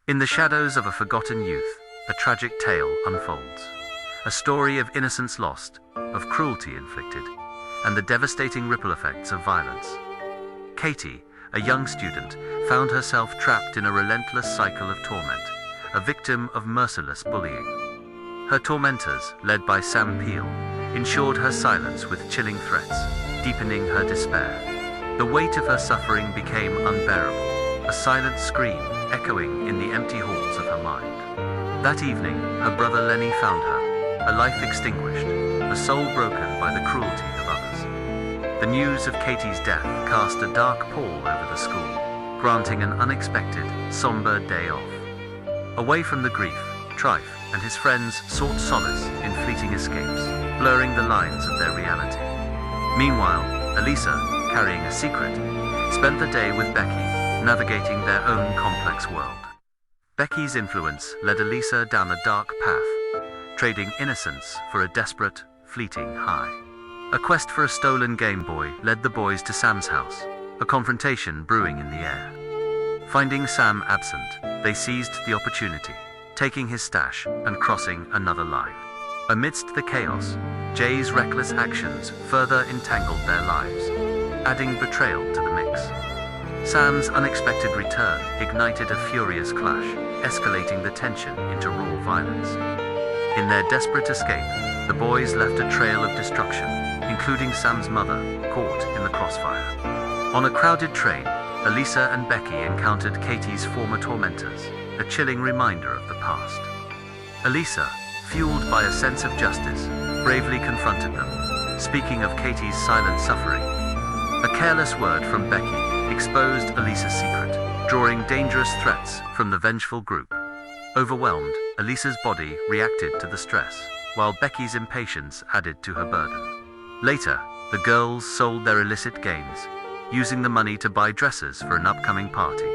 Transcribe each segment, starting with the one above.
In the shadows of a forgotten youth, a tragic tale unfolds. A story of innocence lost, of cruelty inflicted, and the devastating ripple effects of violence. Katie, a young student, found herself trapped in a relentless cycle of torment, a victim of merciless bullying. Her tormentors, led by Sam Peel, ensured her silence with chilling threats, deepening her despair. The weight of her suffering became unbearable, a silent scream echoing in the empty halls of her mind. That evening, her brother Lenny found her, a life extinguished, a soul broken by the cruelty of others. The news of Katie's death cast a dark pall over the school, granting an unexpected, somber day off. Away from the grief, Trife and his friends sought solace in fleeting escapes, blurring the lines of their reality. Meanwhile, Elisa, carrying a secret, spent the day with Becky, navigating their own complex world. Becky's influence led Elisa down a dark path, trading innocence for a desperate, fleeting high. A quest for a stolen Game Boy led the boys to Sam's house, a confrontation brewing in the air. Finding Sam absent, they seized the opportunity, taking his stash and crossing another line. Amidst the chaos, Jay's reckless actions further entangled their lives, adding betrayal to the mix. Sam's unexpected return ignited a furious clash, escalating the tension into raw violence. In their desperate escape, the boys left a trail of destruction, including Sam's mother, caught in the crossfire. On a crowded train, Elisa and Becky encountered Katie's former tormentors, a chilling reminder of the past. Elisa, fueled by a sense of justice, bravely confronted them, speaking of Katie's silent suffering. A careless word from Becky exposed Elisa's secret, drawing dangerous threats from the vengeful group. Overwhelmed, Elisa's body reacted to the stress, while Becky's impatience added to her burden. Later, the girls sold their illicit gains, using the money to buy dresses for an upcoming party.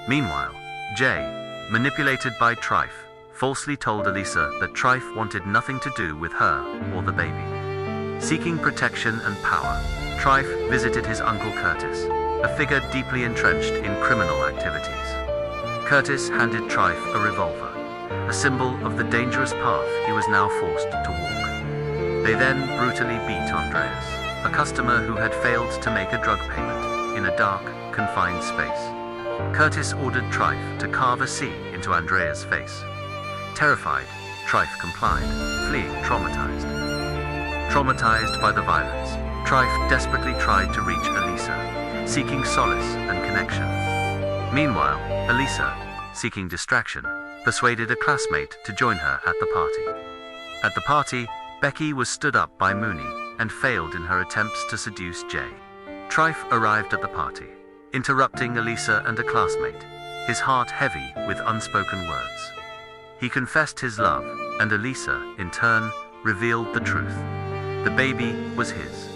Meanwhile, Jay, manipulated by Trife, falsely told Elisa that Trife wanted nothing to do with her or the baby. Seeking protection and power, Trife visited his uncle Curtis, a figure deeply entrenched in criminal activities. Curtis handed Trife a revolver, a symbol of the dangerous path he was now forced to walk. They then brutally beat Andreas, a customer who had failed to make a drug payment, in a dark, confined space. Curtis ordered Trife to carve a C into Andreas' face. Terrified, Trife complied, fleeing traumatized. Traumatized by the violence, Trife desperately tried to reach Elisa, seeking solace and connection. Meanwhile, Elisa, seeking distraction, persuaded a classmate to join her at the party. At the party, Becky was stood up by Mooney and failed in her attempts to seduce Jay. Trife arrived at the party, interrupting Elisa and a classmate, his heart heavy with unspoken words. He confessed his love, and Elisa, in turn, revealed the truth. The baby was his.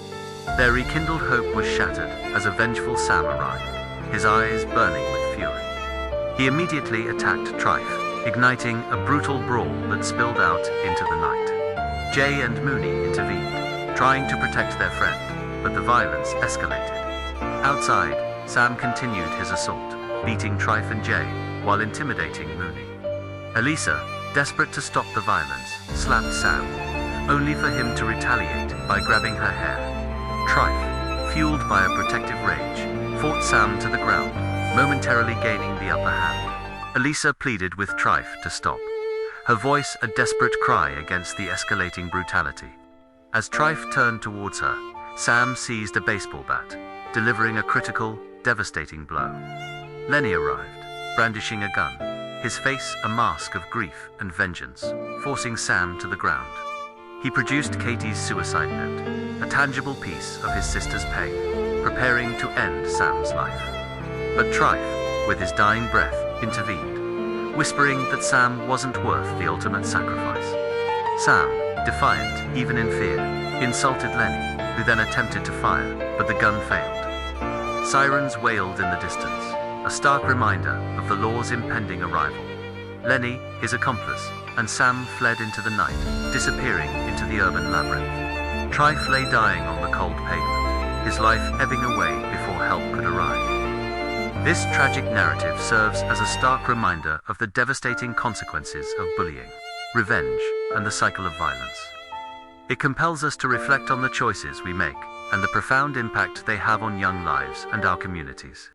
Their rekindled hope was shattered as a vengeful Sam arrived, his eyes burning with fury. He immediately attacked Trife, igniting a brutal brawl that spilled out into the night. Jay and Mooney intervened, trying to protect their friend, but the violence escalated. Outside, Sam continued his assault, beating Trife and Jay while intimidating Mooney. Elisa, desperate to stop the violence, slapped Sam, only for him to retaliate by grabbing her hair. Trife, fueled by a protective rage, fought Sam to the ground, momentarily gaining the upper hand. Elisa pleaded with Trife to stop, her voice a desperate cry against the escalating brutality. As Trife turned towards her, Sam seized a baseball bat, delivering a critical, devastating blow. Lenny arrived, brandishing a gun, his face a mask of grief and vengeance, forcing Sam to the ground. He produced Katie's suicide note, a tangible piece of his sister's pain, preparing to end Sam's life. But Trife, with his dying breath, intervened, whispering that Sam wasn't worth the ultimate sacrifice. Sam, defiant even in fear, insulted Lenny, who then attempted to fire, but the gun failed. Sirens wailed in the distance, a stark reminder of the law's impending arrival. Lenny, his accomplice, and Sam fled into the night, disappearing into the urban labyrinth. Trife lay dying on the cold pavement, his life ebbing away before help could arrive. This tragic narrative serves as a stark reminder of the devastating consequences of bullying, revenge, and the cycle of violence. It compels us to reflect on the choices we make and the profound impact they have on young lives and our communities.